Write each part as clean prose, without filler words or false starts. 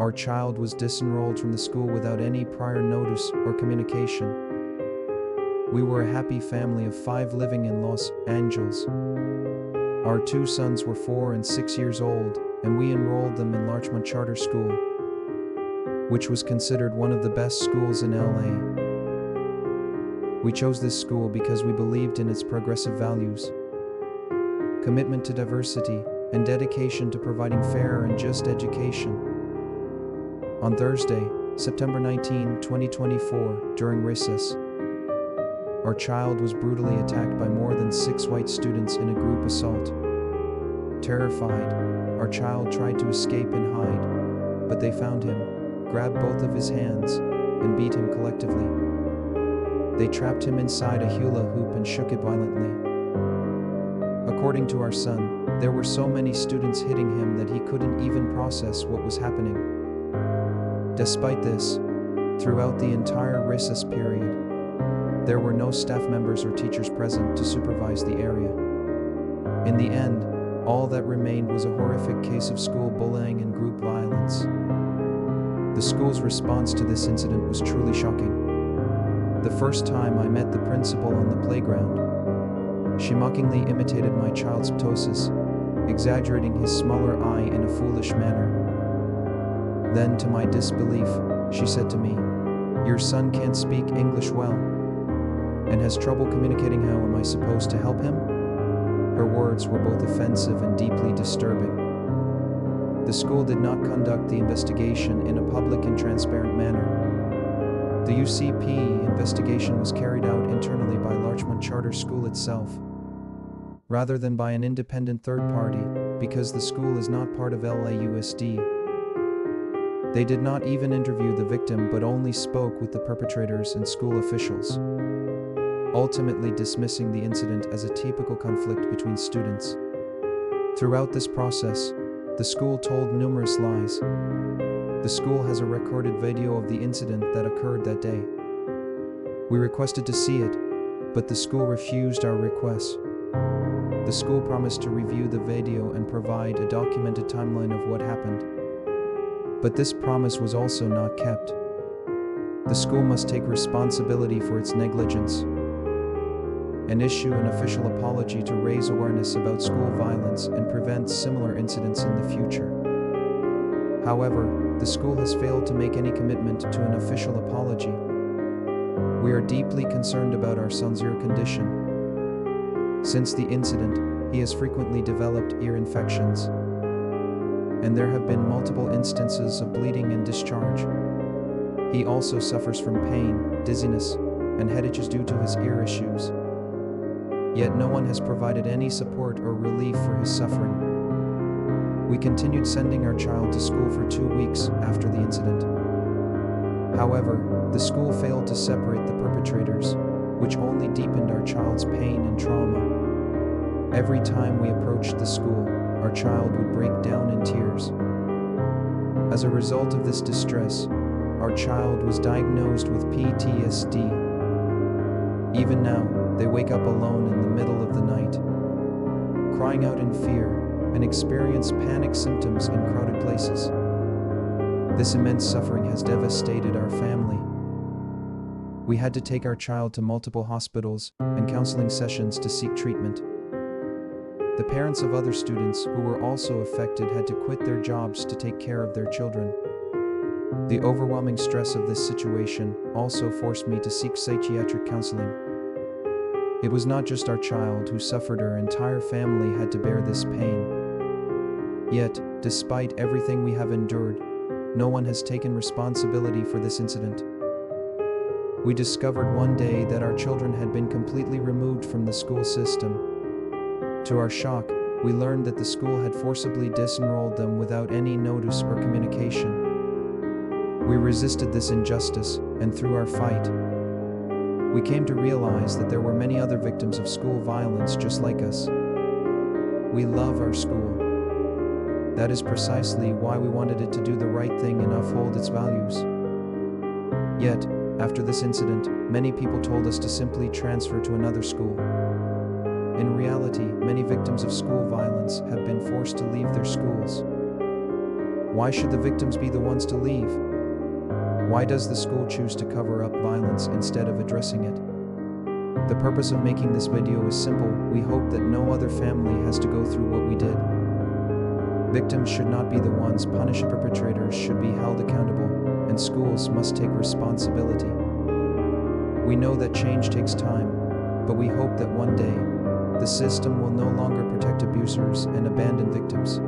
Our child was disenrolled from the school without any prior notice or communication. We were a happy family of 5 living in Los Angeles. Our 2 sons were 4 and 6 years old, and we enrolled them in Larchmont Charter School, which was considered one of the best schools in LA. We chose this school because we believed in its progressive values, commitment to diversity, and dedication to providing fair and just education. On Thursday, September 19, 2024, during recess, our child was brutally attacked by more than 6 white students in a group assault. Terrified, our child tried to escape and hide, but they found him, grabbed both of his hands, and beat him collectively. They trapped him inside a hula hoop and shook it violently. According to our son, there were so many students hitting him that he couldn't even process what was happening. Despite this, throughout the entire recess period, there were no staff members or teachers present to supervise the area. In the end, all that remained was a horrific case of school bullying and group violence. The school's response to this incident was truly shocking. The first time I met the principal on the playground, she mockingly imitated my child's ptosis, exaggerating his smaller eye in a foolish manner. Then, to my disbelief, she said to me, "Your son can't speak English well and has trouble communicating. How am I supposed to help him?" Her words were both offensive and deeply disturbing. The school did not conduct the investigation in a public and transparent manner. The UCP investigation was carried out internally by Larchmont Charter School itself, rather than by an independent third party, because the school is not part of LAUSD. They did not even interview the victim but only spoke with the perpetrators and school officials, ultimately dismissing the incident as a typical conflict between students. Throughout this process, the school told numerous lies. The school has a recorded video of the incident that occurred that day. We requested to see it, but the school refused our request. The school promised to review the video and provide a documented timeline of what happened. But this promise was also not kept. The school must take responsibility for its negligence and issue an official apology to raise awareness about school violence and prevent similar incidents in the future. However, the school has failed to make any commitment to an official apology. We are deeply concerned about our son's ear condition. Since the incident, he has frequently developed ear infections, and there have been multiple instances of bleeding and discharge. He also suffers from pain, dizziness, and headaches due to his ear issues. Yet no one has provided any support or relief for his suffering. We continued sending our child to school for 2 weeks after the incident. However, the school failed to separate the perpetrators, which only deepened our child's pain and trauma. Every time we approached the school, our child would break down in tears. As a result of this distress, our child was diagnosed with PTSD. Even now, they wake up alone in the middle of the night, crying out in fear, and experience panic symptoms in crowded places. This immense suffering has devastated our family. We had to take our child to multiple hospitals and counseling sessions to seek treatment. The parents of other students who were also affected had to quit their jobs to take care of their children. The overwhelming stress of this situation also forced me to seek psychiatric counseling. It was not just our child who suffered, our entire family had to bear this pain. Yet, despite everything we have endured, no one has taken responsibility for this incident. We discovered one day that our children had been completely removed from the school system. To our shock, we learned that the school had forcibly disenrolled them without any notice or communication. We resisted this injustice, and through our fight, we came to realize that there were many other victims of school violence just like us. We love our school. That is precisely why we wanted it to do the right thing and uphold its values. Yet, after this incident, many people told us to simply transfer to another school. In reality, many victims of school violence have been forced to leave their schools. Why should the victims be the ones to leave? Why does the school choose to cover up violence instead of addressing it? The purpose of making this video is simple. We hope that no other family has to go through what we did. Victims should not be the ones punished. Perpetrators should be held accountable, and schools must take responsibility. We know that change takes time, but we hope that one day, the system will no longer protect abusers and abandon victims.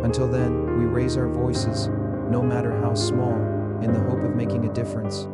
Until then, we raise our voices, no matter how small, in the hope of making a difference.